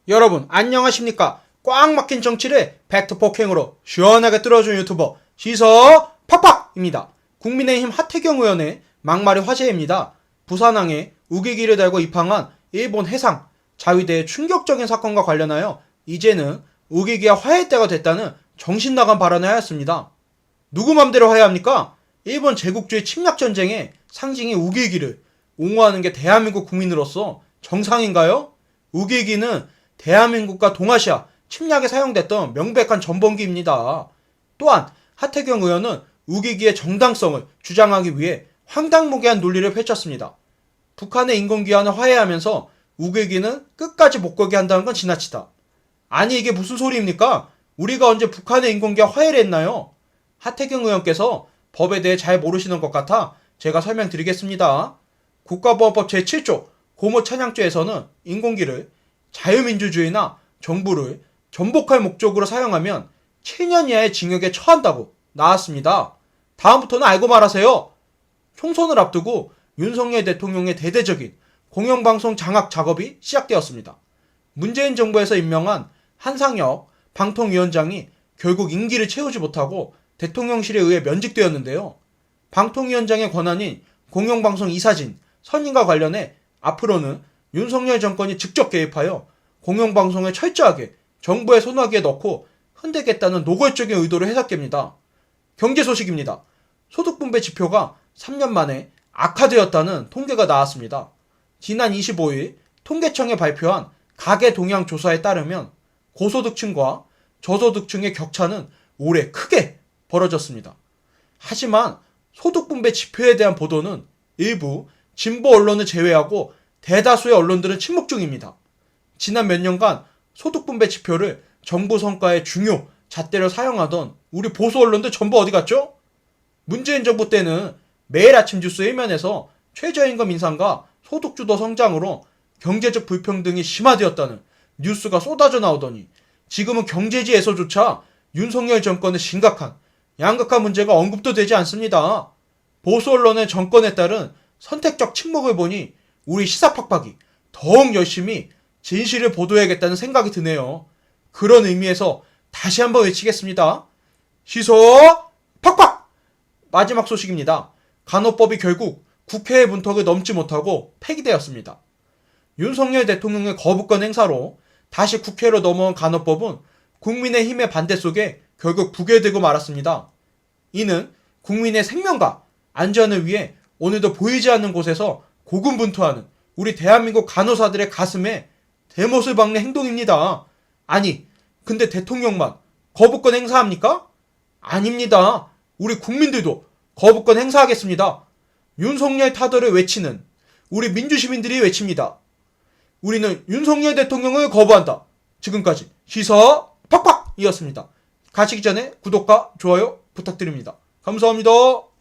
여러분 안녕하십니까? 꽉 막힌 정치를 팩트 폭행으로 시원하게 뚫어준 유튜버 시서 팍팍입니다. 국민의힘 하태경 의원의 막말이 화제입니다. 부산항에 우기기를 달고 입항한 일본 해상 자위대의 충격적인 사건과 관련하여 이제는 우기기와 화해할 때가 됐다는 정신나간 발언을 하였습니다. 누구 맘대로 화해합니까? 일본 제국주의 침략전쟁의 상징인 우기기를 옹호하는 게 대한민국 국민으로서 정상인가요? 우기기는 대한민국과 동아시아 침략에 사용됐던 명백한 전범기입니다. 또한 하태경 의원은 우기기의 정당성을 주장하기 위해 황당무계한 논리를 펼쳤습니다. 북한의 인공기와는 화해하면서 우기기는 끝까지 못 거게 한다는 건 지나치다. 아니 이게 무슨 소리입니까? 우리가 언제 북한의 인공기와 화해를 했나요? 하태경 의원께서 법에 대해 잘 모르시는 것 같아 제가 설명드리겠습니다. 국가보안법 제7조 고무찬양죄에서는 인공기를 자유민주주의나 정부를 전복할 목적으로 사용하면 7년 이하의 징역에 처한다고 나왔습니다. 다음부터는 알고 말하세요. 총선을 앞두고 윤석열 대통령의 대대적인 공영방송 장악 작업이 시작되었습니다. 문재인 정부에서 임명한 한상혁 방통위원장이 결국 임기를 채우지 못하고 대통령실에 의해 면직되었는데요. 방통위원장의 권한인 공영방송 이사진 선임과 관련해 앞으로는 윤석열 정권이 직접 개입하여 공영방송을 철저하게 정부의 손아귀에 넣고 흔들겠다는 노골적인 의도로 해석됩니다. 경제 소식입니다. 소득분배 지표가 3년 만에 악화되었다는 통계가 나왔습니다. 지난 25일 통계청이 발표한 가계 동향 조사에 따르면 고소득층과 저소득층의 격차는 올해 크게 벌어졌습니다. 하지만 소득분배 지표에 대한 보도는 일부 진보 언론을 제외하고 대다수의 언론들은 침묵 중입니다. 지난 몇 년간 소득분배 지표를 정부 성과의 중요 잣대로 사용하던 우리 보수 언론들 전부 어디 갔죠? 문재인 정부 때는 매일 아침 뉴스 1면에서 최저임금 인상과 소득주도 성장으로 경제적 불평등이 심화되었다는 뉴스가 쏟아져 나오더니 지금은 경제지에서조차 윤석열 정권의 심각한 양극화 문제가 언급도 되지 않습니다. 보수 언론의 정권에 따른 선택적 침묵을 보니 우리 시사팍팍이 더욱 열심히 진실을 보도해야겠다는 생각이 드네요. 그런 의미에서 다시 한번 외치겠습니다. 시서 팍팍! 마지막 소식입니다. 간호법이 결국 국회의 문턱을 넘지 못하고 폐기되었습니다. 윤석열 대통령의 거부권 행사로 다시 국회로 넘어온 간호법은 국민의힘의 반대 속에 결국 부결되고 말았습니다. 이는 국민의 생명과 안전을 위해 오늘도 보이지 않는 곳에서 고군분투하는 우리 대한민국 간호사들의 가슴에 대못을 박는 행동입니다. 아니, 근데 대통령만 거부권 행사합니까? 아닙니다. 우리 국민들도 거부권 행사하겠습니다. 윤석열 타도를 외치는 우리 민주시민들이 외칩니다. 우리는 윤석열 대통령을 거부한다. 지금까지 시사 팍팍이었습니다. 가시기 전에 구독과 좋아요 부탁드립니다. 감사합니다.